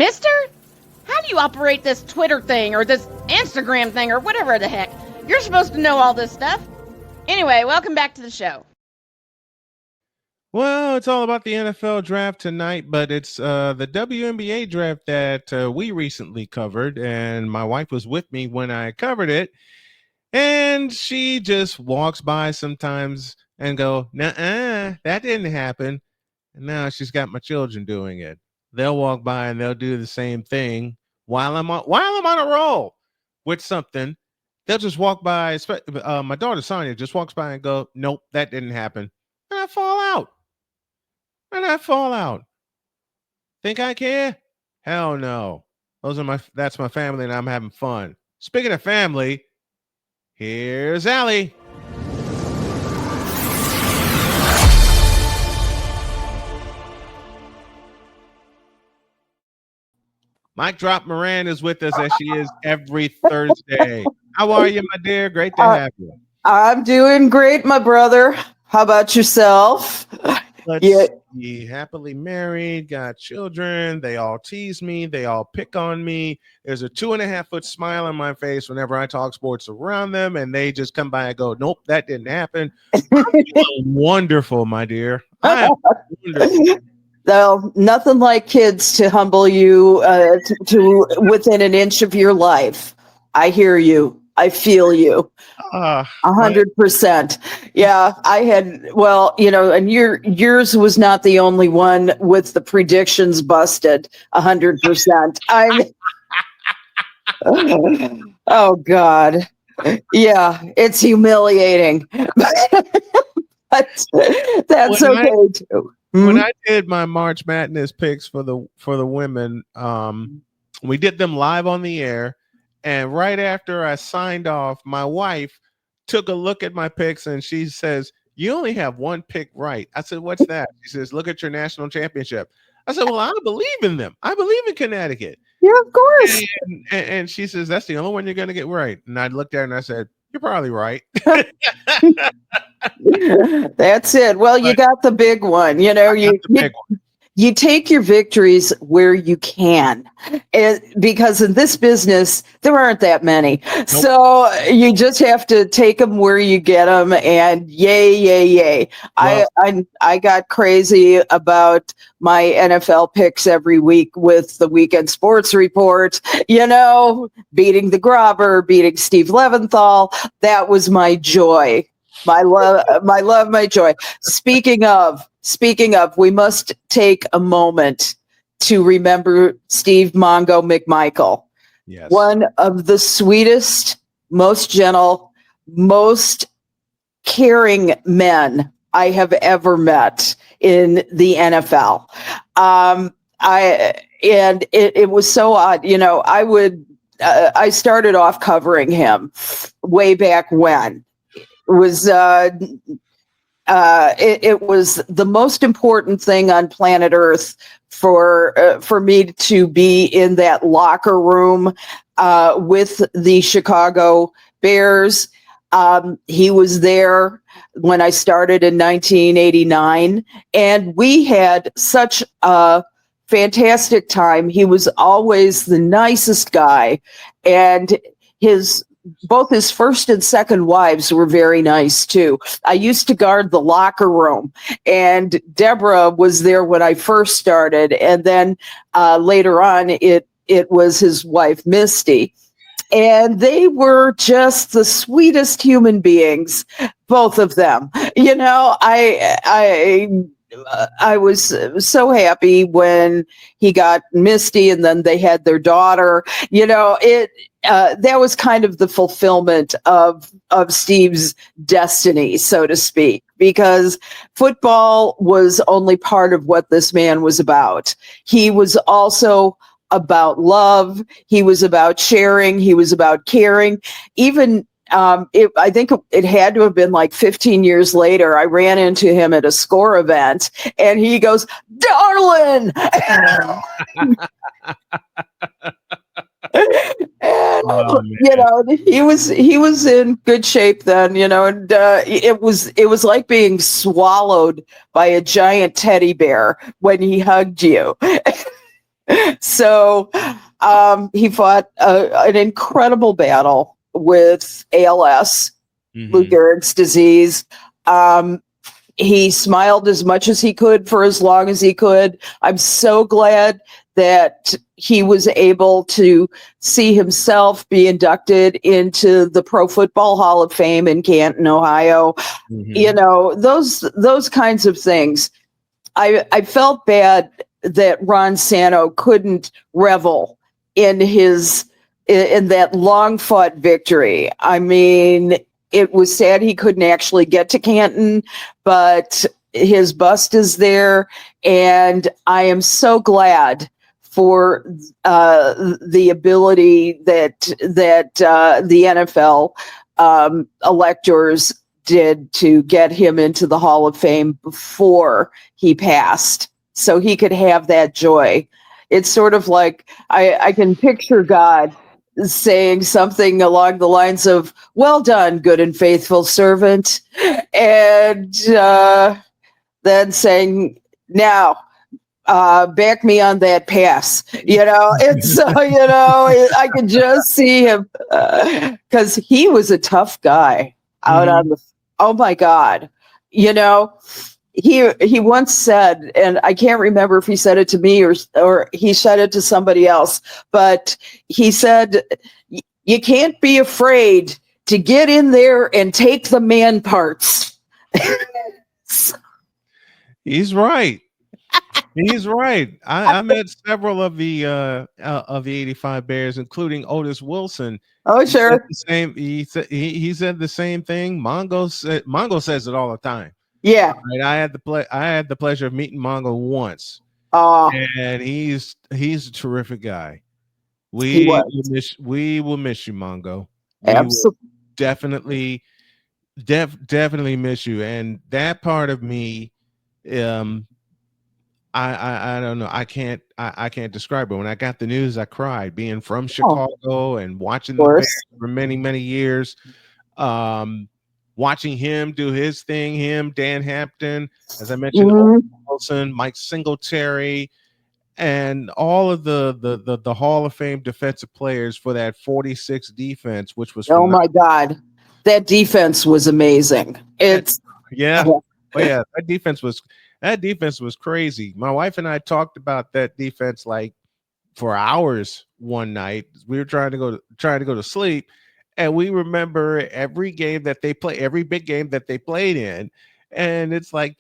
Mister? How do you operate this Twitter thing or this Instagram thing or whatever the heck? You're supposed to know all this stuff. Anyway, welcome back to the show. Well, it's all about the NFL draft tonight, but it's the WNBA draft that we recently covered, and my wife was with me when I covered it, and she just walks by sometimes and go, "Nuh-uh, that didn't happen." And now she's got my children doing it. They'll walk by and they'll do the same thing while I'm on a roll with something. They'll just walk by. My daughter Sonia just walks by and go, "Nope, that didn't happen." And I fall out. Think I care? Hell no. That's my family, and I'm having fun. Speaking of family, here's Allie. Mic Drop Moran is with us as she is every Thursday. How are you, my dear? Great to have you. I'm doing great, my brother. How about yourself? Let's see. Happily married, got children. They all tease me. They all pick on me. There's a 2.5-foot smile on my face whenever I talk sports around them, and they just come by and go, "Nope, that didn't happen." I'm wonderful, my dear. I am wonderful. Though nothing like kids to humble you to within an inch of your life. I hear you. I feel you. 100%. Yeah, I had, well, and yours was not the only one with the predictions busted. 100%. Oh God. Yeah, it's humiliating. But that's okay too. When I did my March Madness picks for the women, we did them live on the air, and right after I signed off, my wife took a look at my picks and she says, "You only have one pick right." I said, "What's that?" She says, "Look at your national championship." I said, "Well, I believe in them. I believe in Connecticut." Yeah, of course. And she says, "That's the only one you're going to get right." And I looked at her and I said, "You're probably right." That's it. Well, you got the big one. You take your victories where you can, because in this business there aren't that many. Nope. So you just have to take them where you get them, and yay. Well, I got crazy about my NFL picks every week with the Weekend Sports Report, beating the Grobber, beating Steve Leventhal. That was my joy. My love, my joy. Speaking of, we must take a moment to remember Steve Mongo McMichael. Yes. One of the sweetest, most gentle, most caring men I have ever met in the NFL. It was so odd. I started off covering him way back when. It was the most important thing on planet Earth for me to be in that locker room with the Chicago Bears. He was there when I started in 1989, and we had such a fantastic time. He was always the nicest guy, and both his first and second wives were very nice too. I used to guard the locker room, and Deborah was there when I first started, and then later on it was his wife Misty, and they were just the sweetest human beings, both of them. I was so happy when he got Misty, and then they had their daughter. That was kind of the fulfillment of Steve's destiny, so to speak, because football was only part of what this man was about. He was also about love. He was about sharing. He was about caring. Even I think it had to have been like 15 years later, I ran into him at a SCORE event, and he goes, "Darling!" And, he was in good shape then, and it was like being swallowed by a giant teddy bear when he hugged you. So he fought an incredible battle with ALS, Lou Gehrig's disease. He smiled as much as he could for as long as he could. I'm so glad that he was able to see himself be inducted into the Pro Football Hall of Fame in Canton, Ohio. You know, those kinds of things. I felt bad that Ron Santo couldn't revel in that long fought victory. I mean, it was sad he couldn't actually get to Canton, but his bust is there, and I am so glad for the ability that the NFL electors did to get him into the Hall of Fame before he passed, so he could have that joy. It's sort of like I can picture God saying something along the lines of, "Well done, good and faithful servant," and then saying, "Now, back me on that pass." You know, it's you know, I can just see him because he was a tough guy out on the. Oh my God, you know. He once said, and I can't remember if he said it to me or he said it to somebody else, but he said, "You can't be afraid to get in there and take the man parts." He's right. He's right. I met several of the 85 Bears, including Otis Wilson. Oh, sure. He said the same thing. Mongo says it all the time. Yeah. Right. I had the pleasure of meeting Mongo once. Oh, And he's a terrific guy. He We was. will miss you, Mongo. Absolutely. Definitely miss you. And that part of me, I don't know. I can't describe it. When I got the news, I cried. Being from Chicago and watching the Bears for many, many years. Watching him do his thing, Dan Hampton, as I mentioned, Wilson, Mike Singletary, and all of the Hall of Fame defensive players for that 46 defense, which was phenomenal. Oh my God, that defense was amazing. It's that defense was crazy. My wife and I talked about that defense like for hours one night. We were trying to go to sleep. And we remember every game that they play, every big game that they played in. And it's like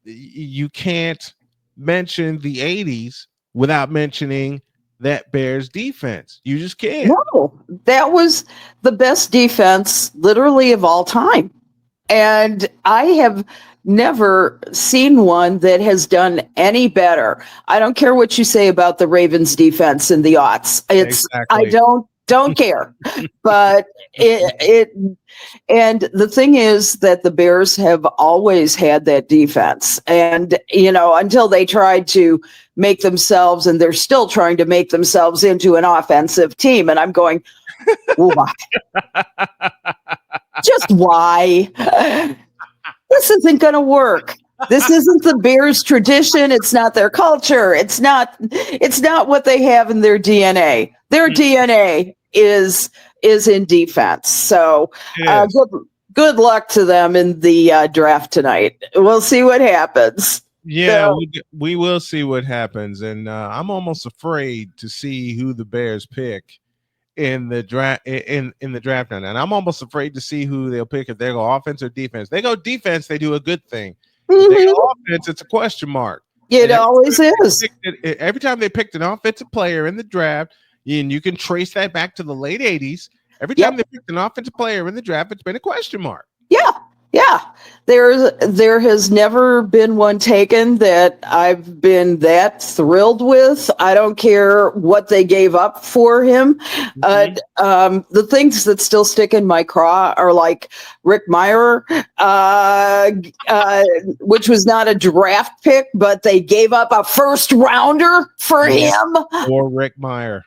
you can't mention the 80s without mentioning that Bears defense. You just can't. No, that was the best defense literally of all time. And I have never seen one that has done any better. I don't care what you say about the Ravens defense in the aughts. I don't care. But and the thing is that the Bears have always had that defense. And, you know, until they tried to make themselves, and they're still trying to make themselves into an offensive team. And I'm going, why? Just why? This isn't going to work. This isn't the Bears tradition. It's not their culture. It's not what they have in their DNA. Their DNA is in defense. So good luck to them in the draft tonight. We'll see what happens. Yeah, we will see what happens. And I'm almost afraid to see who the Bears pick in the draft in the draft now. And I'm almost afraid to see who they'll pick if they go offense or defense. They go defense, they do a good thing. If they go offense, it's a question mark. It always is. Every time they picked an offensive player in the draft, and you can trace that back to the late 80s. Every time they picked an offensive player in the draft, it's been a question mark. Yeah. There has never been one taken that I've been that thrilled with. I don't care what they gave up for him. The things that still stick in my craw are like Rick Meyer, which was not a draft pick, but they gave up a first rounder for him. Or Rick Meyer.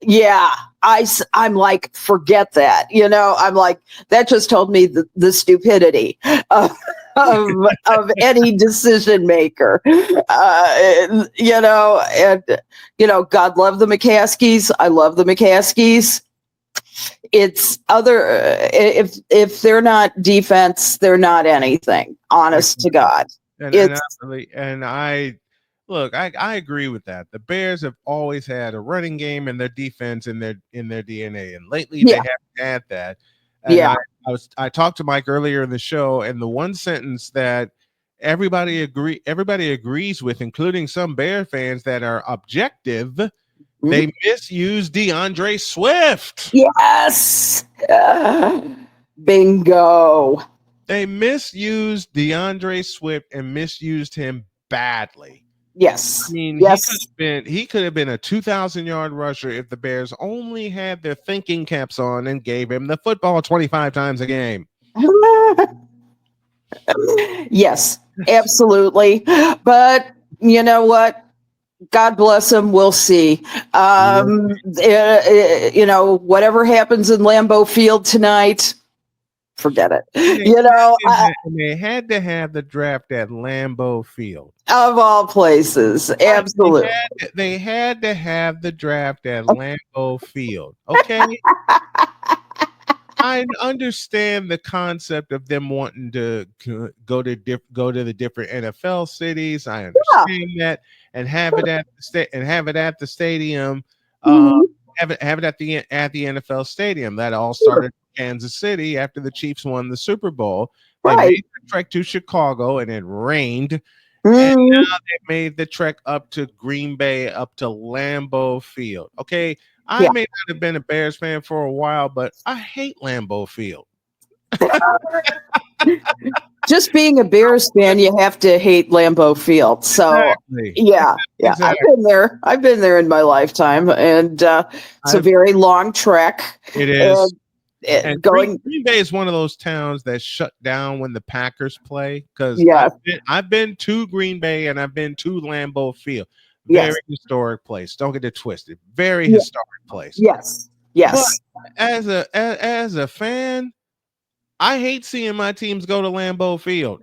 Yeah, I'm like, forget that. You know, I'm like, that just told me the stupidity of any decision maker. God love the McCaskies. I love the McCaskies. It's other if they're not defense, they're not anything. Honest to God. And I look, I agree with that. The Bears have always had a running game and their defense in their DNA, and lately they haven't had that. And I talked to Mike earlier in the show, and the one sentence that everybody agrees with, including some Bear fans that are objective, they misuse DeAndre Swift. Yes. Bingo. They misused DeAndre Swift and misused him badly. Yes. I mean, he could have been a 2,000-yard rusher if the Bears only had their thinking caps on and gave him the football 25 times a game. Yes, absolutely. But you know what? God bless him. We'll see. Whatever happens in Lambeau Field tonight, forget it. They had to have the draft at Lambeau Field. Of all places, absolutely. They had to have the draft at Lambeau Field. Okay. I understand the concept of them wanting to go to the different NFL cities. I understand that, and have it at the stadium. Have it at the NFL stadium. That all started in Kansas City after the Chiefs won the Super Bowl. They made the trek to Chicago, and it rained. And now they made the trek up to Green Bay, up to Lambeau Field. Okay, I may not have been a Bears fan for a while, but I hate Lambeau Field. Just being a Bears fan, you have to hate Lambeau Field. So exactly. Exactly. I've been there in my lifetime, and it's a very long trek. It is. And Green Bay is one of those towns that shut down when the Packers play, because I've been to Green Bay and I've been to Lambeau Field. Very historic place. Don't get it twisted. Very historic place. Yes. But as a fan, I hate seeing my teams go to Lambeau Field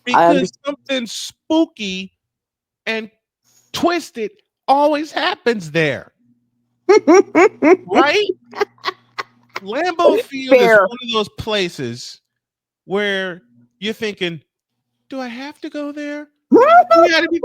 because something spooky and twisted always happens there. Right? Lambeau Field is one of those places where you're thinking, do I have to go there? You got to be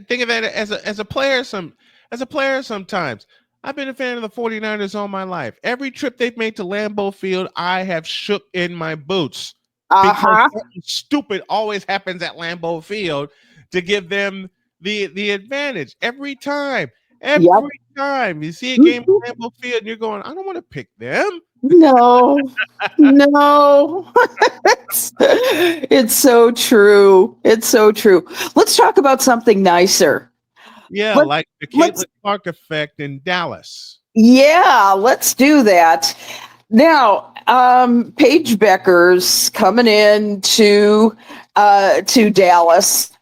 thinking that as a player sometimes. I've been a fan of the 49ers all my life. Every trip they've made to Lambeau Field, I have shook in my boots. Because something stupid always happens at Lambeau Field to give them the advantage. Every time you see a game at Lambeau Field and you're going, I don't want to pick them. No. It's so true. It's so true. Let's talk about something nicer. Yeah, like the Caitlin Clark effect in Dallas. Yeah, let's do that. Now, Paige Bueckers coming in to Dallas.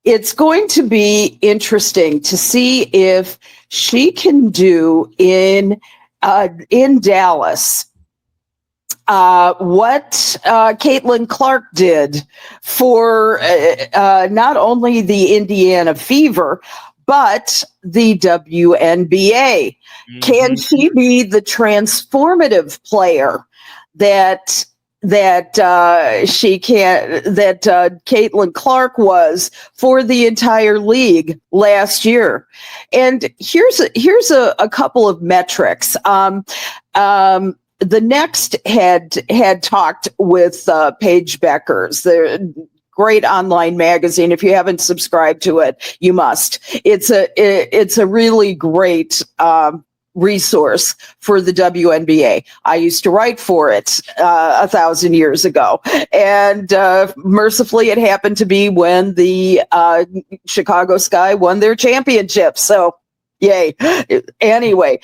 It's going to be interesting to see if she can do in Dallas what Caitlin Clark did for not only the Indiana Fever, but the WNBA. Can she be the transformative player that Caitlin Clark was for the entire league last year? And here's a couple of metrics. The Next had talked with Paige Bueckers, the great online magazine. If you haven't subscribed to it, you must. It's a really great resource for the WNBA. I used to write for it 1,000 years ago, and mercifully, it happened to be when the Chicago Sky won their championship. So, yay! Anyway,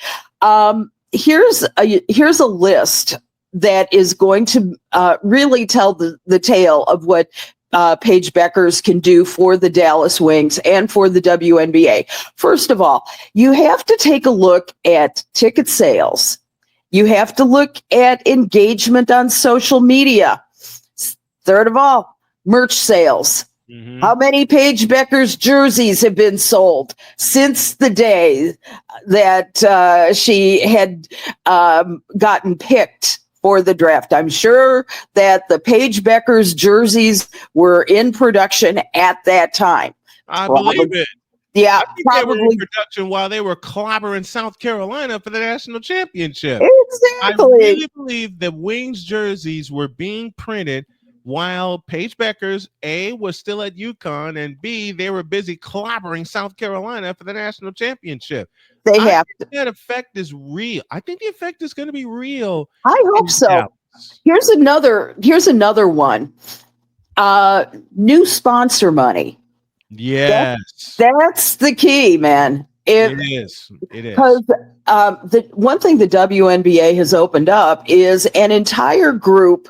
here's a list that is going to really tell the tale of what Paige Bueckers can do for the Dallas Wings and for the WNBA. First of all, you have to take a look at ticket sales. You have to look at engagement on social media. Third of all, merch sales. Mm-hmm. How many Paige Bueckers jerseys have been sold since the day that she had gotten picked for the draft? I'm sure that the Paige Bueckers jerseys were in production at that time. I believe it. Yeah, I think they were in production while they were clobbering South Carolina for the national championship. Exactly. I really believe the Wings jerseys were being printed while Paige Bueckers, A, was still at UConn, and B, they were busy clobbering South Carolina for the national championship. They have to. That effect is real. I think the effect is going to be real. I hope so. Dallas. Here's another one. New sponsor money. Yes. That's the key, man. It is. Because the one thing the WNBA has opened up is an entire group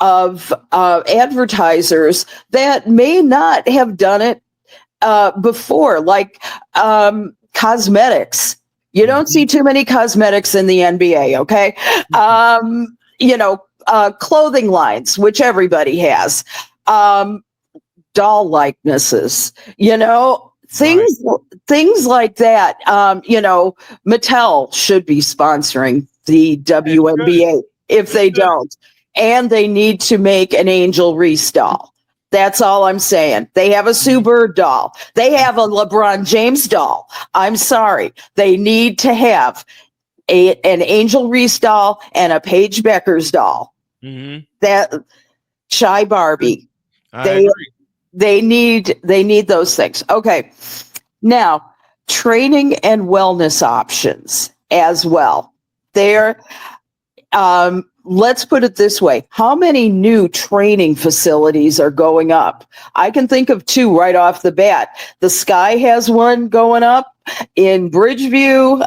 of advertisers that may not have done it before, like cosmetics. You don't see too many cosmetics in the NBA, okay? Clothing lines, which everybody has. Doll likenesses, things like that. Mattel should be sponsoring the WNBA if they don't, and they need to make an Angel Reese doll. That's all I'm saying. They have a Sue Bird doll. They have a LeBron James doll. I'm sorry. They need to have an Angel Reese doll and a Paige Bueckers doll. Mm-hmm. That Shy Barbie. I agree. They need those things. Okay. Now, training and wellness options as well. Let's put it this way. How many new training facilities are going up? I can think of two right off the bat. The Sky has one going up in Bridgeview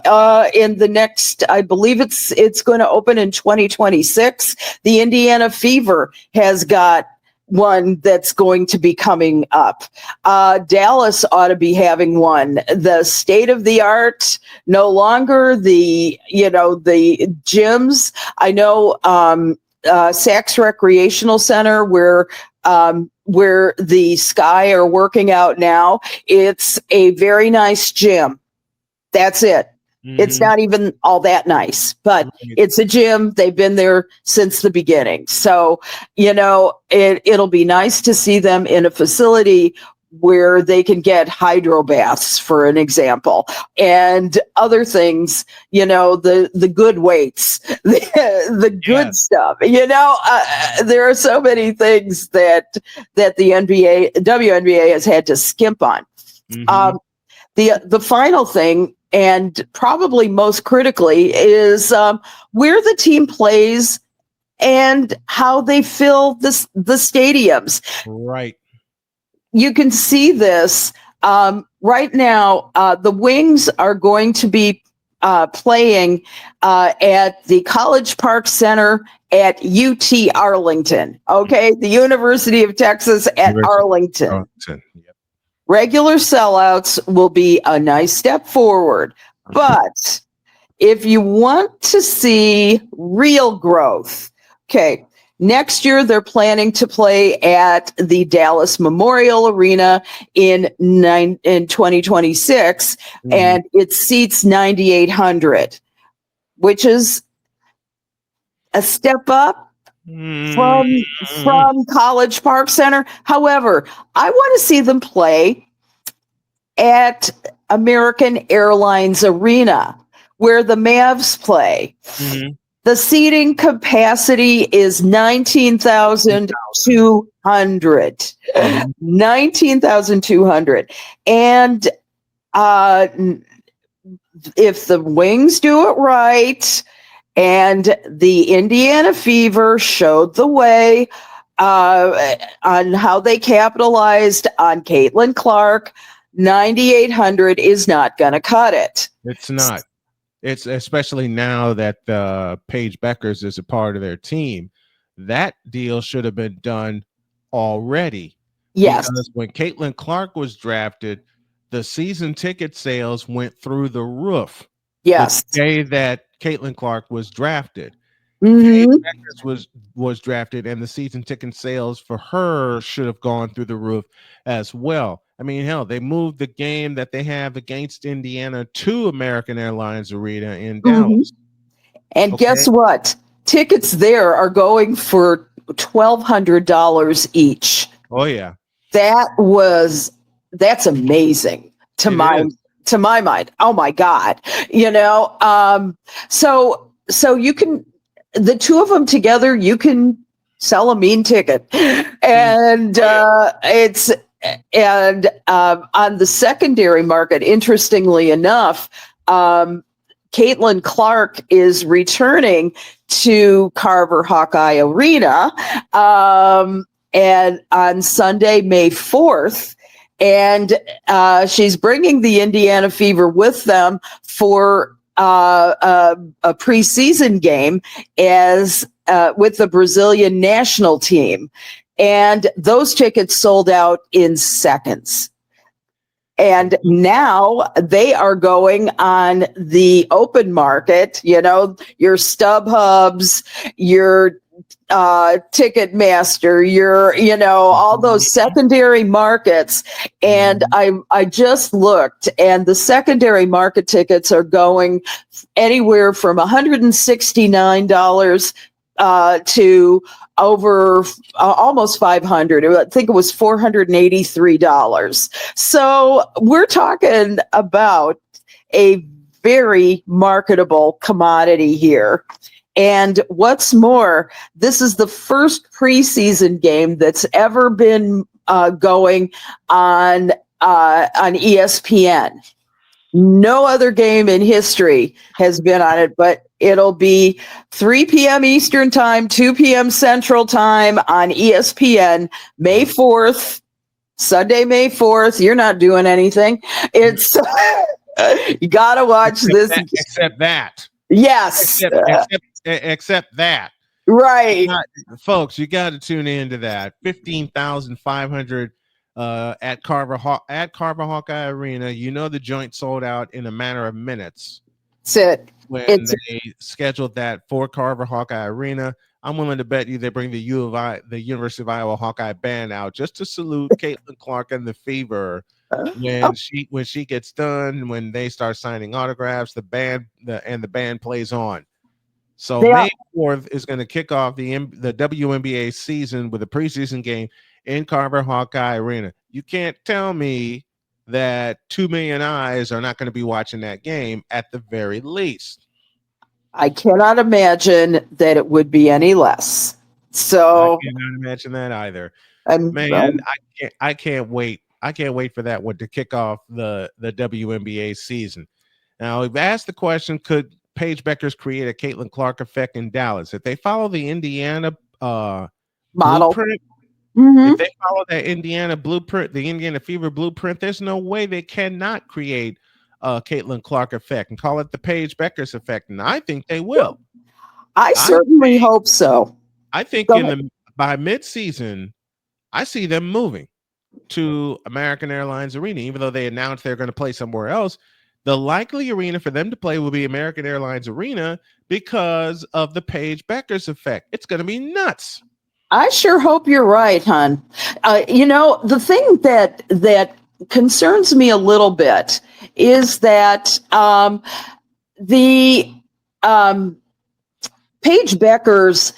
in the next, I believe it's going to open in 2026. The Indiana Fever has got one that's going to be coming up. Dallas ought to be having one. The state of the art, no longer the gyms. I know Saks Recreational Center where the Sky are working out now. It's a very nice gym. That's it. Mm-hmm. It's not even all that nice, but it's a gym. They've been there since the beginning. So, it'll be nice to see them in a facility where they can get hydro baths, for an example, and other things, the good weights, the good stuff, there are so many things that the WNBA has had to skimp on. Mm-hmm. The final thing, and probably most critically, is where the team plays and how they fill the stadiums. Right. You can see this right now. The Wings are going to be playing at the College Park Center at UT Arlington. Okay, the University of Texas at Arlington. Yep. Regular sellouts will be a nice step forward, but if you want to see real growth, okay, next year they're planning to play at the Dallas Memorial Arena in 2026, and it seats 9,800, which is a step up from College Park Center. However, I want to see them play at American Airlines Arena, where the Mavs play. Mm-hmm. The seating capacity is 19,200. 19,200. And if the Wings do it right, and the Indiana Fever showed the way on how they capitalized on Caitlin Clark, 9,800 is not going to cut it. It's not. It's especially now that Paige Bueckers is a part of their team. That deal should have been done already. Yes. Because when Caitlin Clark was drafted, the season ticket sales went through the roof. Yes. The day that Caitlin Clark was drafted. Paige Mhm. Bueckers was drafted, and the season ticket sales for her should have gone through the roof as well. I mean, hell, they moved the game that they have against Indiana to American Airlines Arena in Mhm. Dallas. And Okay. guess what? Tickets there are going for $1,200 each. Oh yeah, That's amazing to it is. my mind. Oh my God. So you can, the two of them together, you can sell a mean ticket. And on the secondary market, interestingly enough, Caitlin Clark is returning to Carver-Hawkeye Arena, and on Sunday, May 4th. And she's bringing the Indiana Fever with them for a preseason game as with the Brazilian national team. And those tickets sold out in seconds. And now they are going on the open market, your StubHubs, your Ticketmaster, all those secondary markets. And I just looked, and the secondary market tickets are going anywhere from $169 to over almost $500. I think it was $483. So we're talking about a very marketable commodity here. And what's more, this is the first preseason game that's ever been going on ESPN. No other game in history has been on it, but it'll be 3 p.m. Eastern Time, 2 p.m. Central Time on ESPN, May 4th, Sunday, May 4th. You're not doing anything. It's you got to watch this. Except that. Yes. Except that. Right. Folks, you got to tune into that. 15,500 at Carver-Hawkeye Arena. The joint sold out in a matter of minutes. That's it. When they scheduled that for Carver-Hawkeye Arena, I'm willing to bet you they bring the University of Iowa Hawkeye band out just to salute Caitlin Clark and the Fever. When she gets done, when they start signing autographs, the band plays on. So May 4th is going to kick off the WNBA season with a preseason game in Carver-Hawkeye Arena. You can't tell me that 2 million eyes are not going to be watching that game at the very least. I cannot imagine that it would be any less. So I cannot imagine that either. I can't wait. I can't wait for that one to kick off the WNBA season. Now, we've asked the question, could Paige Bueckers create a Caitlin Clark effect in Dallas? If they follow the Indiana model blueprint, if they follow that Indiana blueprint, the Indiana Fever blueprint, there's no way they cannot create a Caitlin Clark effect and call it the Paige Bueckers effect. And I think they will. I certainly hope so. I think by mid-season, I see them moving to American Airlines Arena, even though they announced they're going to play somewhere else. The likely arena for them to play will be American Airlines Arena because of the Paige Bueckers effect. It's going to be nuts. I sure hope you're right, hon. The thing that concerns me a little bit is that the Paige Bueckers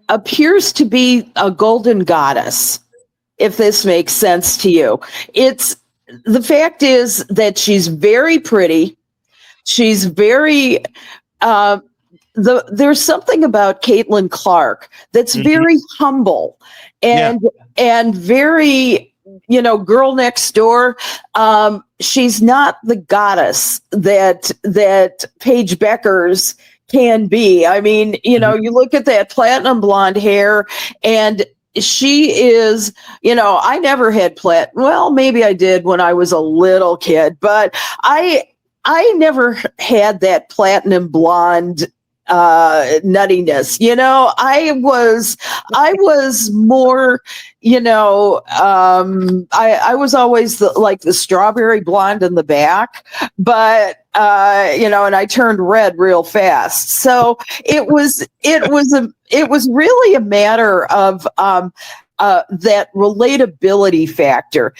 appears to be a golden goddess, if this makes sense to you. The fact is that she's very pretty. She's very there's something about Caitlin Clark that's very humble and very, girl next door. She's not the goddess that Paige Bueckers can be. I mean, you look at that platinum blonde hair, and she is, I never had well, maybe I did when I was a little kid, but I never had that platinum blonde nuttiness. I was more, I was always the strawberry blonde in the back, but and I turned red real fast. So it was really a matter of that relatability factor.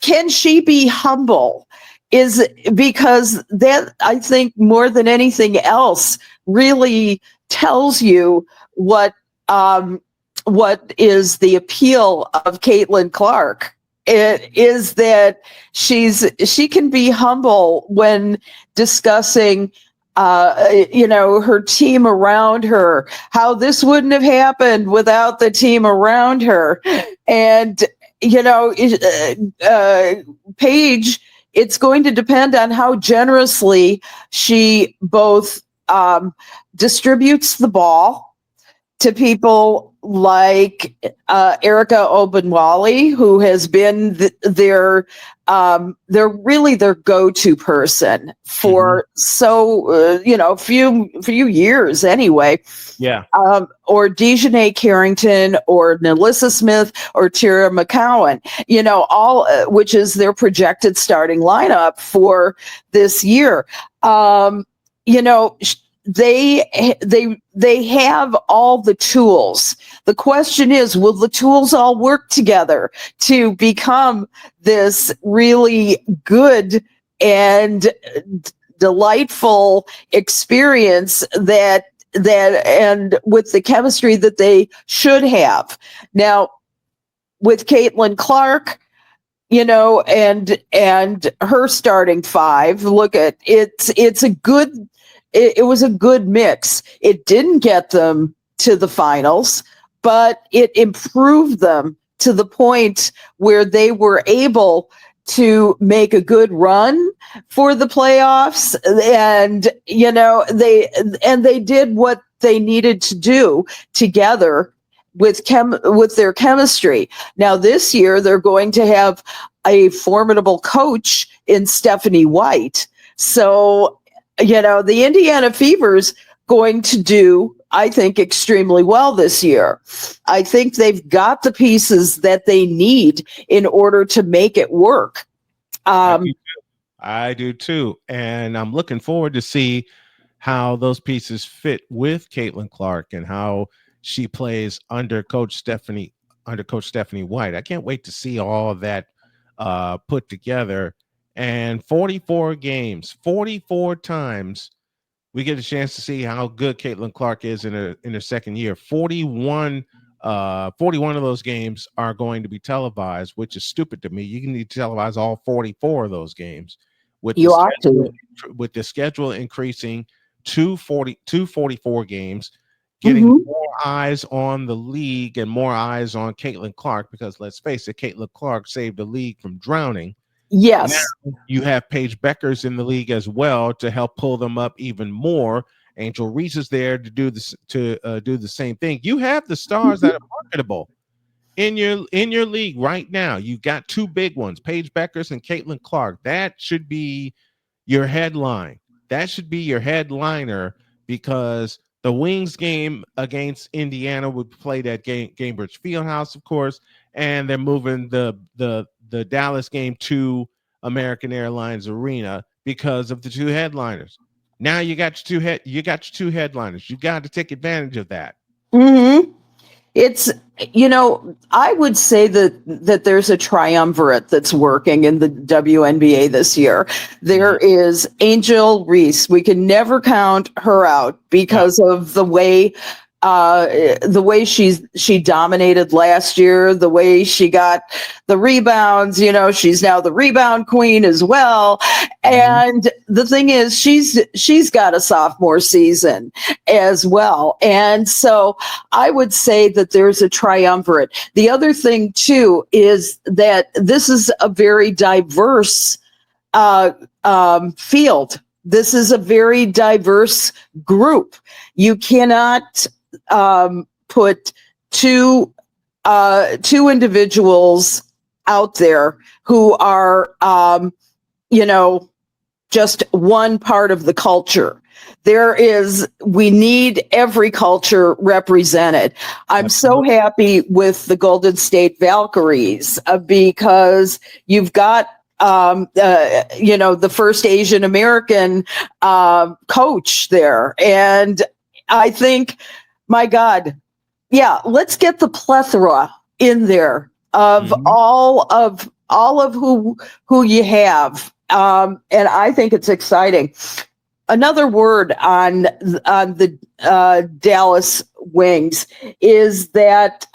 Can she be humble? Is because that, I think, more than anything else, really tells you what is the appeal of Caitlin Clark. It is that she can be humble when discussing her team around her, how this wouldn't have happened without the team around her. And Paige, it's going to depend on how generously she both distributes the ball to people like Erica Obenwally, who has been their go-to person for a few years anyway. Yeah. Or Dejanay Carrington, or Nalissa Smith, or Tara McCowan, all which is their projected starting lineup for this year. They have all the tools. The question is, will the tools all work together to become this really good and delightful experience that and with the chemistry that they should have? Now, with Caitlin Clark, and her starting five, look at it was a good mix. It didn't get them to the finals, but it improved them to the point where they were able to make a good run for the playoffs. And, they did what they needed to do together with their chemistry. Now this year, they're going to have a formidable coach in Stephanie White. So, the Indiana Fever's going to do, I think, extremely well this year. I think they've got the pieces that they need in order to make it work. I do too. And I'm looking forward to see how those pieces fit with Caitlin Clark and how she plays under Coach Stephanie White. I can't wait to see all of that put together. And 44 games, 44 times we get a chance to see how good Caitlin Clark is in her second year. 41 of those games are going to be televised, which is stupid to me. You need to televise all 44 of those games with the schedule increasing to 44 games, getting more eyes on the league and more eyes on Caitlin Clark, because let's face it, Caitlin Clark saved the league from drowning. Yes. Now you have Paige Bueckers in the league as well to help pull them up even more. Angel Reese is there to do this, do the same thing. You have the stars that are marketable in your league right now. You got two big ones, Paige Bueckers and Caitlin Clark. That should be your headline. That should be your headliner, because the Wings game against Indiana would play that Gainbridge Fieldhouse, of course, and they're moving the Dallas game to American Airlines Arena because of the two headliners. Now you got your two headliners. You got to take advantage of that. It's, I would say that there's a triumvirate that's working in the WNBA this year. There is Angel Reese. We can never count her out because of the way she dominated last year, the way she got the rebounds. She's now the rebound queen as well. And the thing is, she's got a sophomore season as well. And so I would say that there's a triumvirate. The other thing too is that this is a very diverse field. This is a very diverse group. You cannot put two individuals out there who are, just one part of the culture. We need every culture represented. I'm so happy with the Golden State Valkyries because you've got the first Asian American coach there. And I think, my God, yeah, let's get the plethora in there of all of who you have. And I think it's exciting. Another word on the Dallas Wings is that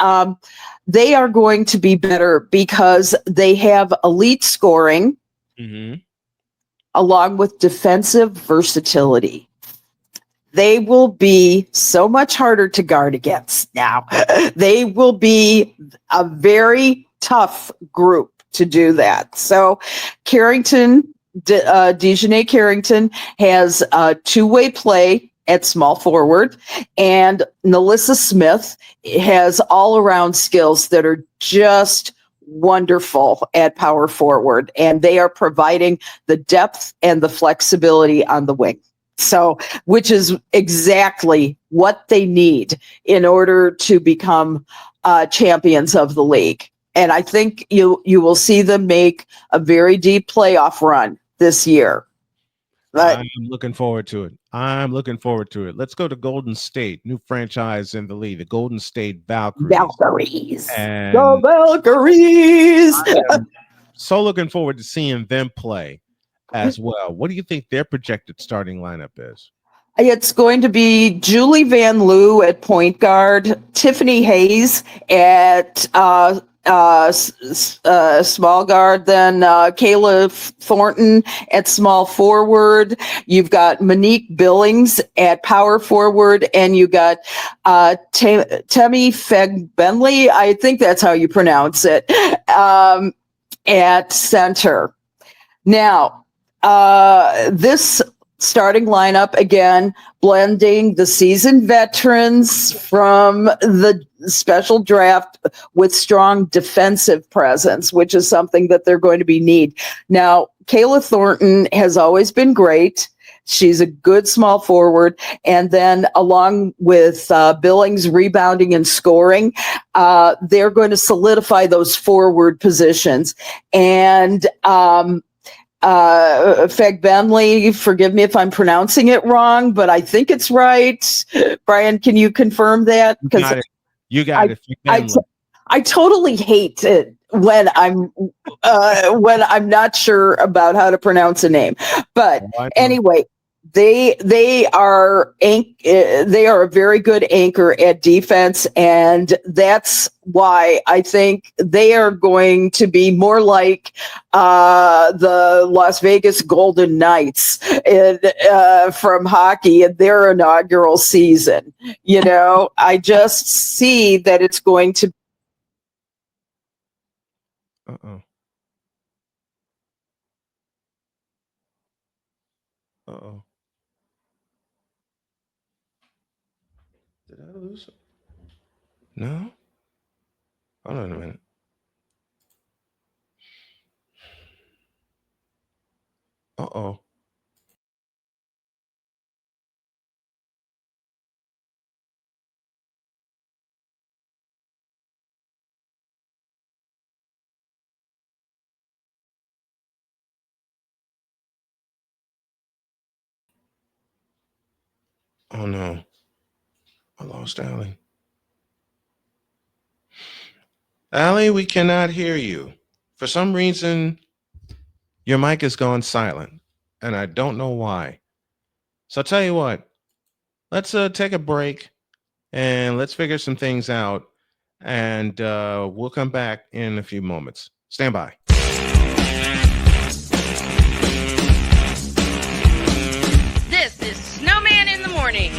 they are going to be better because they have elite scoring along with defensive versatility. They will be so much harder to guard against now. They will be a very tough group to do that. So Carrington, Dejanay Carrington has two-way play at small forward, and Nalissa Smith has all-around skills that are just wonderful at power forward, and they are providing the depth and the flexibility on the wing. So, which is exactly what they need in order to become champions of the league. And I think you will see them make a very deep playoff run this year. I'm looking forward to it. Let's go to Golden State, new franchise in the league, the Golden State Valkyries. And the Valkyries. I'm so looking forward to seeing them play as well. What do you think their projected starting lineup is? It's going to be Julie Van Loo at point guard, Tiffany Hayes at small guard, then Kayla Thornton at small forward. You've got Monique Billings at power forward, and you got Temi Fegbenley, I think that's how you pronounce it, at center. Now, this starting lineup, again, blending the seasoned veterans from the special draft with strong defensive presence, which is something that they're going to be need. Now, Kayla Thornton has always been great. She's a good small forward. And then along with Billings rebounding and scoring, they're going to solidify those forward positions. And Fegbenley, forgive me if I'm pronouncing it wrong, but I think it's right. Brian, can you confirm that? Because you got it. I totally hate it when I'm not sure about how to pronounce a name. But anyway, they are a very good anchor at defense, and that's why I think they are going to be more like the Las Vegas Golden Knights from hockey in their inaugural season. I just see that it's going to. Uh-oh. Did I lose it? No? Hold on a minute. Uh-oh. Oh no. I lost Allie. Allie, we cannot hear you. For some reason, your mic is gone silent, and I don't know why. So I'll tell you what, let's take a break and let's figure some things out, and we'll come back in a few moments. Stand by. This is Snowman in the Morning.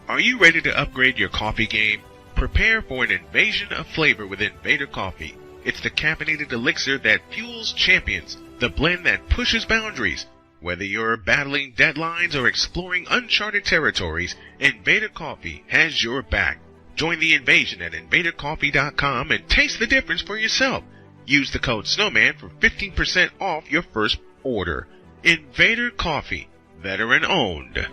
Are you ready to upgrade your coffee game? Prepare for an invasion of flavor with Invader Coffee. It's the caffeinated elixir that fuels champions, the blend that pushes boundaries. Whether you're battling deadlines or exploring uncharted territories, Invader Coffee has your back. Join the invasion at invadercoffee.com and taste the difference for yourself. Use the code SNOWMAN for 15% off your first order. Invader Coffee, veteran owned.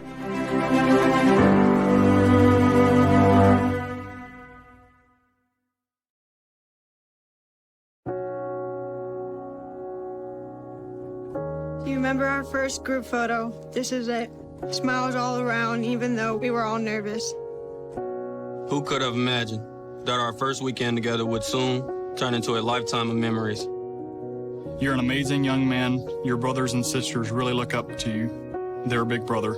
You remember our first group photo? This is it. Smiles all around, even though we were all nervous. Who could have imagined that our first weekend together would soon turn into a lifetime of memories? You're an amazing young man. Your brothers and sisters really look up to you. They're a big brother.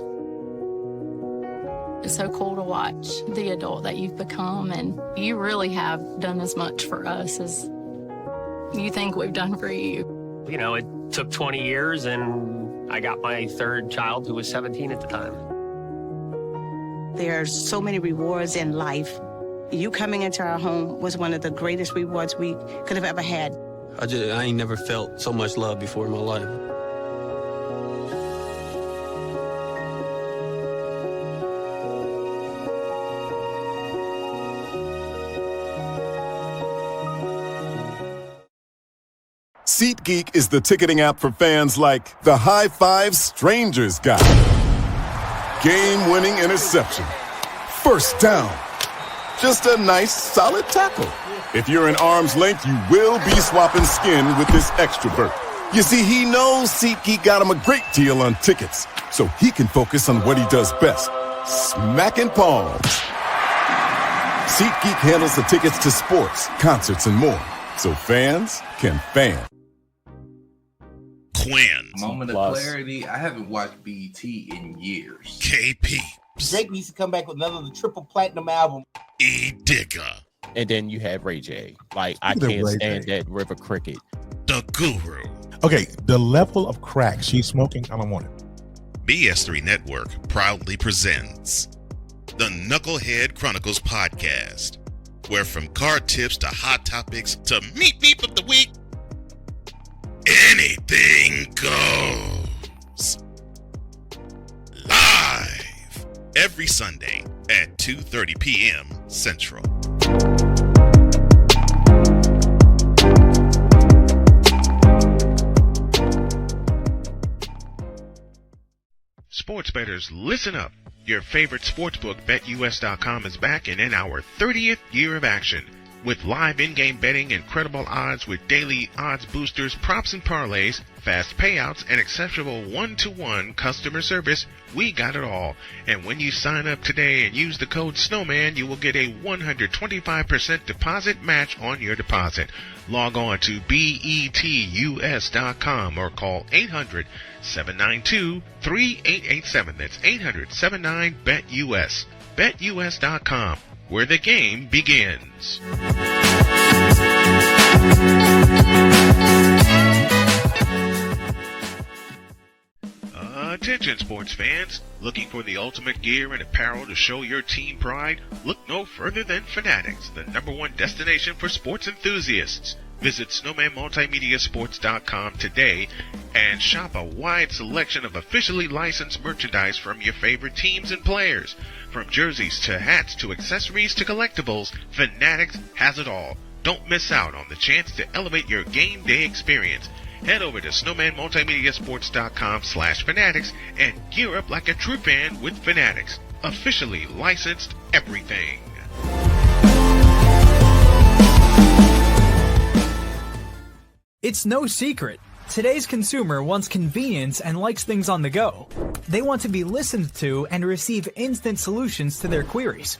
It's so cool to watch the adult that you've become, and you really have done as much for us as you think we've done for you. You know, it took 20 years, and I got my third child, who was 17 at the time. There are so many rewards in life. You coming into our home was one of the greatest rewards we could have ever had. I ain't never felt so much love before in my life. SeatGeek is the ticketing app for fans like the high five strangers got. Game-winning interception. First down. Just a nice, solid tackle. If you're in arm's length, you will be swapping skin with this extrovert. You see, he knows SeatGeek got him a great deal on tickets, so he can focus on what he does best, smacking palms. SeatGeek handles the tickets to sports, concerts, and more, so fans can fan. Quinn. Moment of clarity. I haven't watched BET in years. KP. Drake needs to come back with another triple platinum album. E. Digger. And then you have Ray J. Like, I can't stand that River Cricket. The Guru. Okay, the level of crack she's smoking, I don't want it. BS3 Network proudly presents the Knucklehead Chronicles podcast, where from card tips to hot topics to meep of the week, anything goes. Live every Sunday at 2:30 p.m. Central. Sports bettors, listen up. Your favorite sportsbook, BetUS.com, is back and in our 30th year of action. With live in-game betting, incredible odds with daily odds boosters, props and parlays, fast payouts, and exceptional one-to-one customer service, we got it all. And when you sign up today and use the code Snowman, you will get a 125% deposit match on your deposit. Log on to betus.com or call 800-792-3887. That's 800-79-BET-US. BetUS.com, where the game begins. Attention sports fans, looking for the ultimate gear and apparel to show your team pride? Look no further than Fanatics, the #1 destination for sports enthusiasts. Visit snowmanmultimediasports.com today and shop a wide selection of officially licensed merchandise from your favorite teams and players. From jerseys to hats to accessories to collectibles, Fanatics has it all. Don't miss out on the chance to elevate your game day experience. Head over to snowmanmultimediasports.com/fanatics and gear up like a true fan with Fanatics. Officially licensed everything. It's no secret. Today's consumer wants convenience and likes things on the go. They want to be listened to and receive instant solutions to their queries.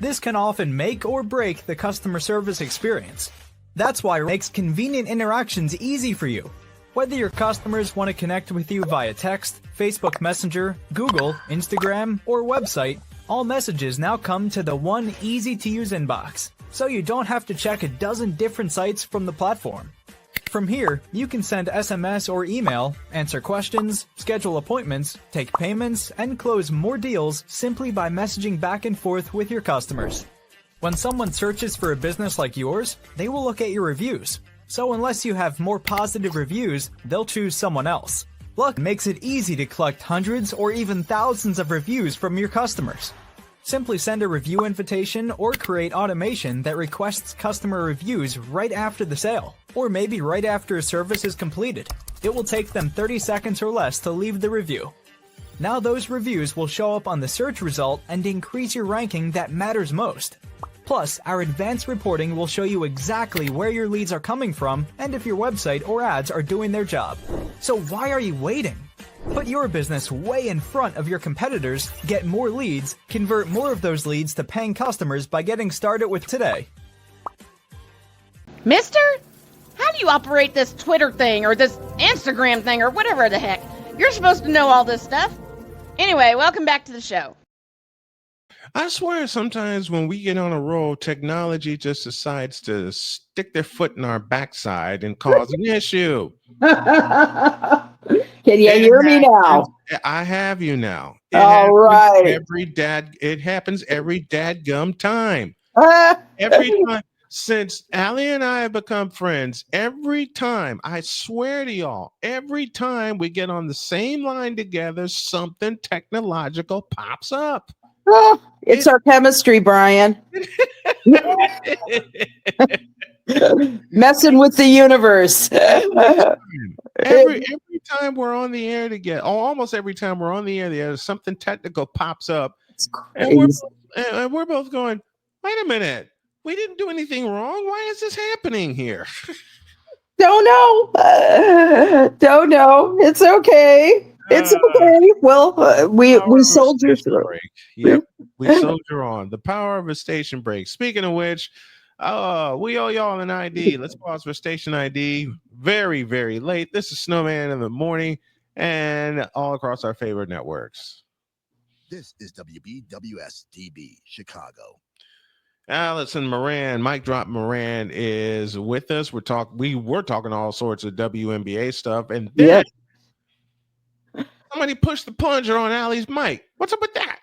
This can often make or break the customer service experience. That's why it makes convenient interactions easy for you. Whether your customers want to connect with you via text, Facebook Messenger, Google, Instagram, or website, all messages now come to the one easy-to-use inbox, so you don't have to check a dozen different sites from the platform. From here, you can send SMS or email, answer questions, schedule appointments, take payments, and close more deals simply by messaging back and forth with your customers. When someone searches for a business like yours, they will look at your reviews. So unless you have more positive reviews, they'll choose someone else. Luck makes it easy to collect hundreds or even thousands of reviews from your customers. Simply send a review invitation or create automation that requests customer reviews right after the sale, or maybe right after a service is completed. It will take them 30 seconds or less to leave the review. Now those reviews will show up on the search result and increase your ranking that matters most. Plus, our advanced reporting will show you exactly where your leads are coming from and if your website or ads are doing their job. So why are you waiting? Put your business way in front of your competitors, get more leads, convert more of those leads to paying customers by getting started with today. Mister, how do you operate this Twitter thing or this Instagram thing or whatever the heck? You're supposed to know all this stuff. Anyway, welcome back to the show. I swear sometimes when we get on a roll, technology just decides to stick their foot in our backside and cause an issue. Can you hear me now? I have you now. All right. It happens every dadgum time. Every time. Since Allie and I have become friends, every time, I swear to y'all, every time we get on the same line together, something technological pops up. Oh, it's our chemistry, Brian. Messing with the universe. Every time we're on the air together, almost every time we're on the air together, something technical pops up. And we're both going, wait a minute. We didn't do anything wrong. Why is this happening here? Don't know. Don't know. It's okay. It's okay. Well, we soldier through. Yep, we soldier on. The power of a station break. Speaking of which, we owe y'all an ID. Let's pause for station ID. Very, very late. This is Snowman in the morning and all across our favorite networks. This is WBWS-TV Chicago. Alison Moran, Mic Drop Moran is with us. We were talking all sorts of WNBA stuff, and then somebody pushed the plunger on Allie's mic. What's up with that?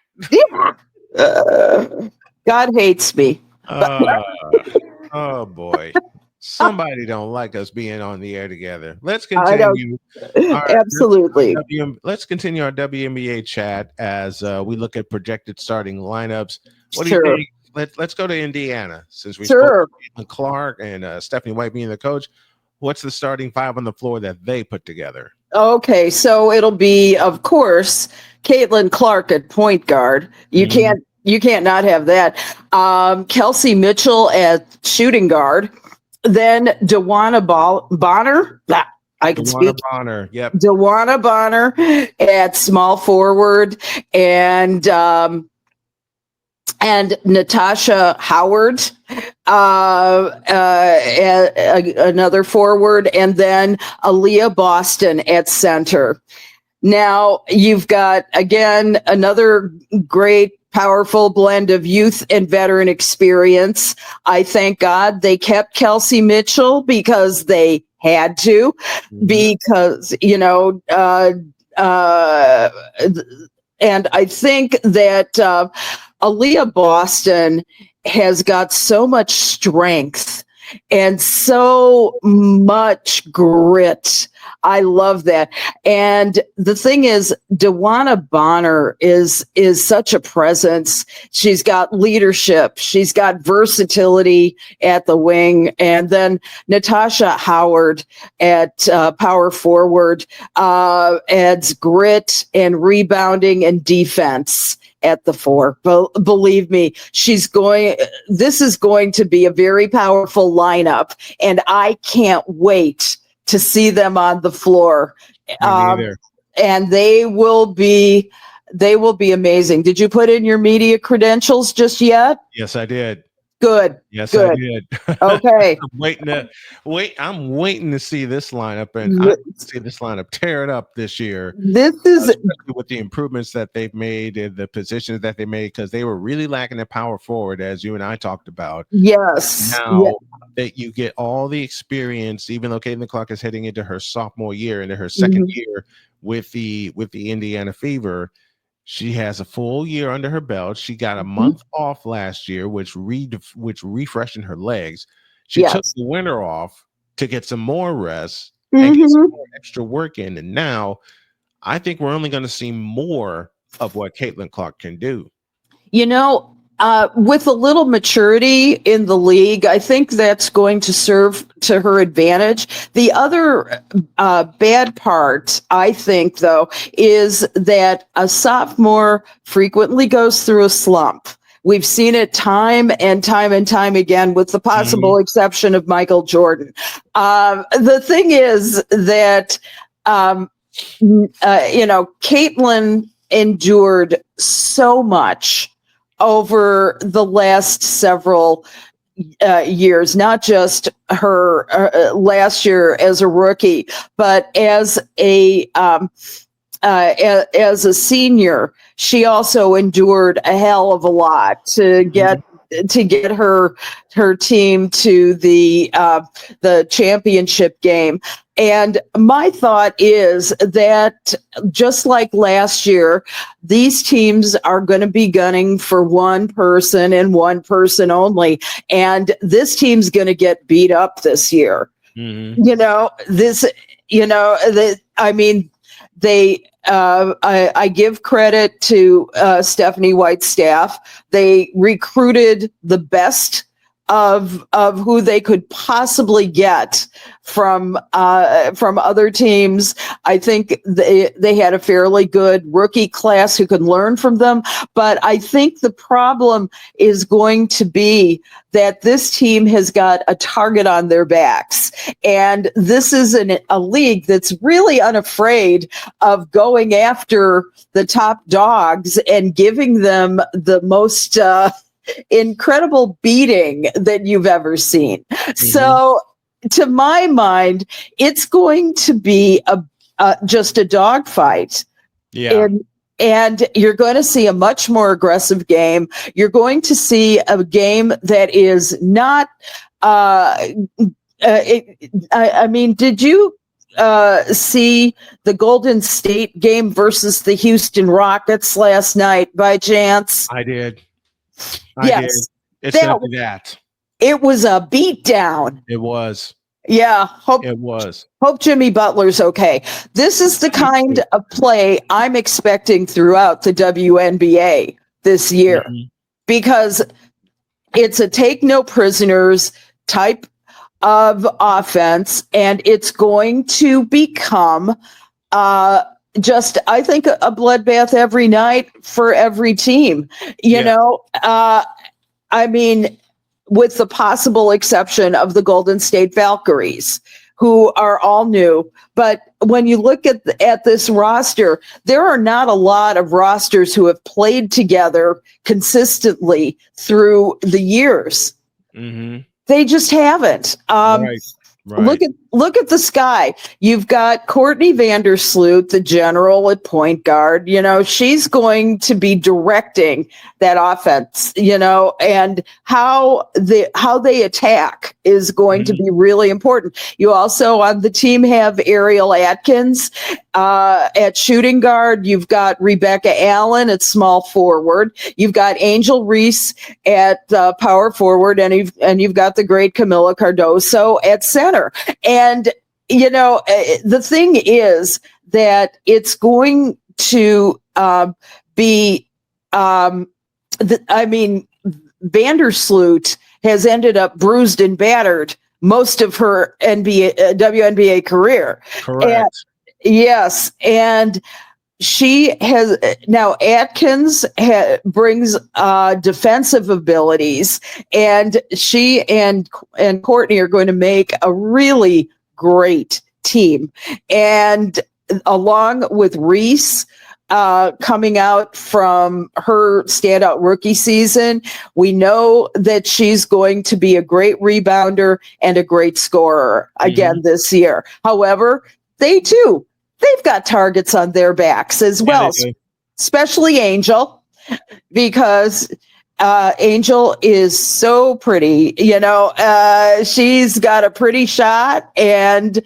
God hates me. Oh boy. Somebody don't like us being on the air together. Let's continue. Absolutely. Let's continue our WNBA chat as we look at projected starting lineups. What do Sure. you think? Let's go to Indiana since we Sure. spoke to Clark and Stephanie White being the coach. What's the starting five on the floor that they put together? Okay, so it'll be, of course, Caitlin Clark at point guard. You can't not have that. Kelsey Mitchell at shooting guard. Then DeWanna Bonner. I can speak. Bonner. Yep. DeWanna Bonner at small forward and Natasha Howard, another forward, and then Aaliyah Boston at center. Now you've got, again, another great, powerful blend of youth and veteran experience. I thank God they kept Kelsey Mitchell because they had to, because, and I think that Aaliyah Boston has got so much strength and so much grit. I love that. And the thing is, DeWanna Bonner is such a presence. She's got leadership. She's got versatility at the wing. And then Natasha Howard at power forward adds grit and rebounding and defense at the four. Believe me, this is going to be a very powerful lineup, and I can't wait to see them on the floor. And they will be amazing. Did you put in your media credentials just yet? Yes, I did. Good. Yes, good. I did. Okay. I'm waiting to see this lineup, and I see this lineup tear it up this year. This is with the improvements that they've made and the positions that they made, because they were really lacking a power forward, as you and I talked about. Yes. Now that you get all the experience, even though Caitlin Clark is heading into her sophomore year, into her second year with the Indiana Fever. She has a full year under her belt. She got a month off last year, which refreshed her legs. She took the winter off to get some more rest and get some more extra work in. And now I think we're only going to see more of what Caitlin Clark can do. With a little maturity in the league, I think that's going to serve to her advantage. The other bad part, I think, though, is that a sophomore frequently goes through a slump. We've seen it time and time again, with the possible exception of Michael Jordan. The thing is that Caitlin endured so much over the last several years, not just her last year as a rookie, but as a senior. She also endured a hell of a lot to get her team to the championship game. And my thought is that just like last year, these teams are going to be gunning for one person and one person only. And this team's going to get beat up this year. Mm-hmm. I give credit to Stephanie White's staff. They recruited the best of who they could possibly get from other teams. I think they had a fairly good rookie class who could learn from them. But I think the problem is going to be that this team has got a target on their backs. And this is a league that's really unafraid of going after the top dogs and giving them the most incredible beating that you've ever seen. Mm-hmm. So to my mind, it's going to be just a dogfight. Yeah. And you're going to see a much more aggressive game. You're going to see a game that is not, did you see the Golden State game versus the Houston Rockets last night by chance? I did. Yes. It's that. It was a beatdown. It was. Yeah. Hope Jimmy Butler's okay. This is the kind of play I'm expecting throughout the WNBA this year, because it's a take no prisoners type of offense, and it's going to become just, I think, a bloodbath every night for every team. With the possible exception of the Golden State Valkyries, who are all new. But when you look at this roster, there are not a lot of rosters who have played together consistently through the years. Mm-hmm. They just haven't. Right. Look at the Sky. You've got Courtney Vandersloot, the general at point guard. She's going to be directing that offense. And how they attack is going to be really important. You also on the team have Ariel Atkins at shooting guard. You've got Rebecca Allen at small forward. You've got Angel Reese at power forward, and you've got the great Camila Cardoso at center. And the thing is that it's going to be. Vandersloot has ended up bruised and battered most of her WNBA career. Correct. Yes, and she has now. Atkins brings defensive abilities, and she and Courtney are going to make a really great team. And along with Reese coming out from her standout rookie season, we know that she's going to be a great rebounder and a great scorer again this year. However, they've got targets on their backs as well, especially Angel, because Angel is so pretty. She's got a pretty shot, and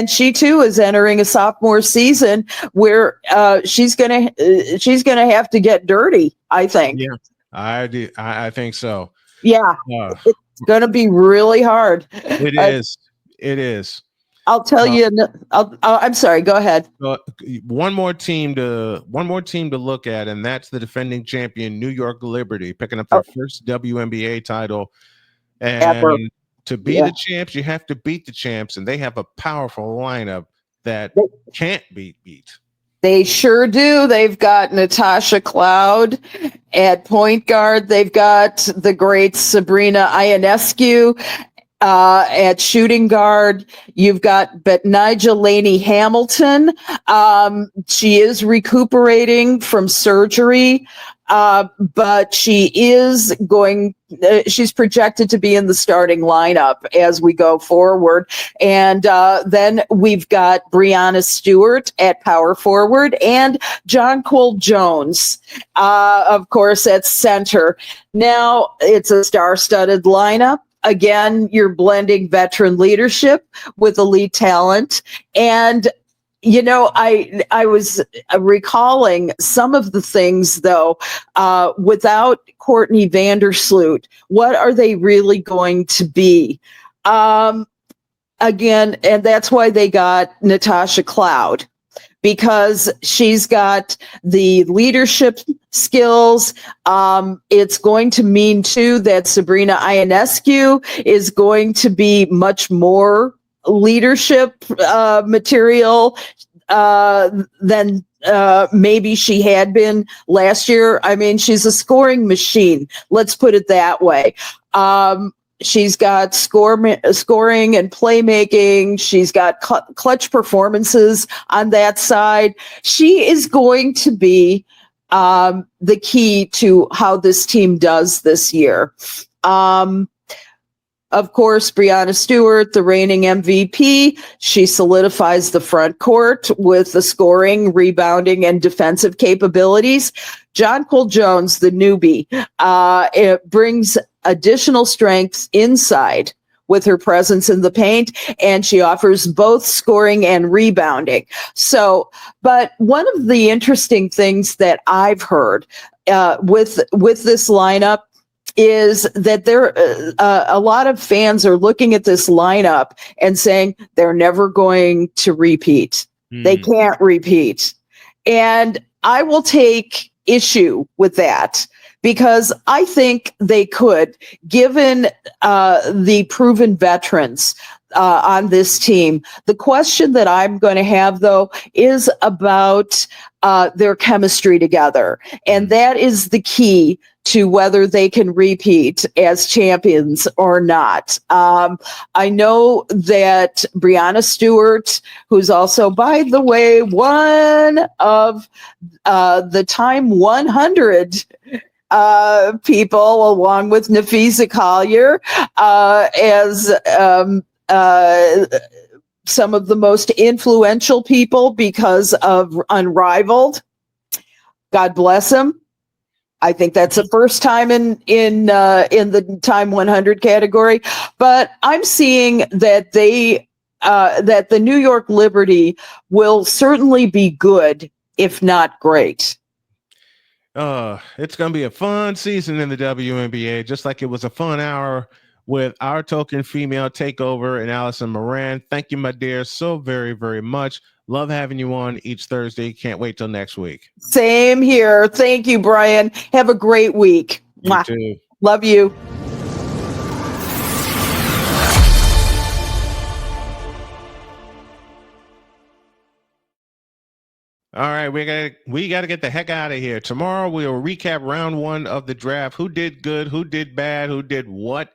she too is entering a sophomore season where she's gonna have to get dirty, I think. Yeah, I do. I think so. Yeah, it's gonna be really hard. It is. It is. I'll tell you. I'm sorry. Go ahead. One more team to look at, and that's the defending champion New York Liberty, picking up their first WNBA title. And ever. To be the champs, you have to beat the champs, and they have a powerful lineup that can't be beat. They sure do. They've got Natasha Cloud at point guard. They've got the great Sabrina Ionescu At shooting guard, you've got Betnijah Laney Hamilton. She is recuperating from surgery, but she's projected to be in the starting lineup as we go forward. And then we've got Brianna Stewart at power forward and John Cole Jones, of course, at center. Now it's a star-studded lineup. Again, you're blending veteran leadership with elite talent. And, I was recalling some of the things, though, without Courtney Vandersloot, what are they really going to be? Again, and that's why they got Natasha Cloud, because she's got the leadership skills. It's going to mean, too, that Sabrina Ionescu is going to be much more leadership material than maybe she had been last year. I mean, she's a scoring machine. Let's put it that way. She's got scoring and playmaking. She's got clutch performances on that side. She is going to be the key to how this team does this year. Of course, Brianna Stewart, the reigning MVP, she solidifies the front court with the scoring, rebounding, and defensive capabilities. John Cole Jones, the newbie, it brings additional strengths inside with her presence in the paint, and she offers both scoring and rebounding. But one of the interesting things that I've heard with this lineup is that a lot of fans are looking at this lineup and saying they're never going to repeat. They can't repeat. And I will take issue with that, because I think they could, given the proven veterans on this team. The question that I'm going to have, though, is about their chemistry together. And that is the key to whether they can repeat as champions or not. I know that Brianna Stewart, who's also, by the way, one of the Time 100 people, along with Nafisa Collier, as some of the most influential people because of Unrivaled. God bless him. I think that's the first time in the Time 100 category. But I'm seeing that that the New York Liberty will certainly be good, if not great. It's going to be a fun season in the WNBA, just like it was a fun hour with our Token Female Takeover and Alison Moran. Thank you, my dear, so very, very much. Love having you on each Thursday. Can't wait till next week. Same here. Thank you, Brian. Have a great week. You too. Love you. All right, we got to get the heck out of here. Tomorrow we'll recap round one of the draft. Who did good? Who did bad? Who did what?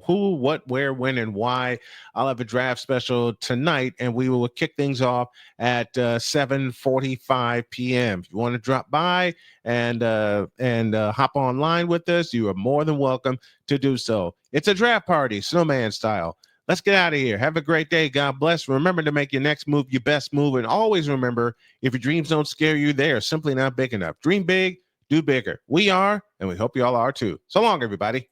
Who, what, where, when, and why. I'll have a draft special tonight, and we will kick things off at 7:45 p.m. If you want to drop by and hop online with us, you are more than welcome to do so. It's a draft party, Snowman style. Let's get out of here. Have a great day. God bless. Remember to make your next move your best move. And always remember, if your dreams don't scare you, they are simply not big enough. Dream big, do bigger. We are, and we hope you all are too. So long, everybody.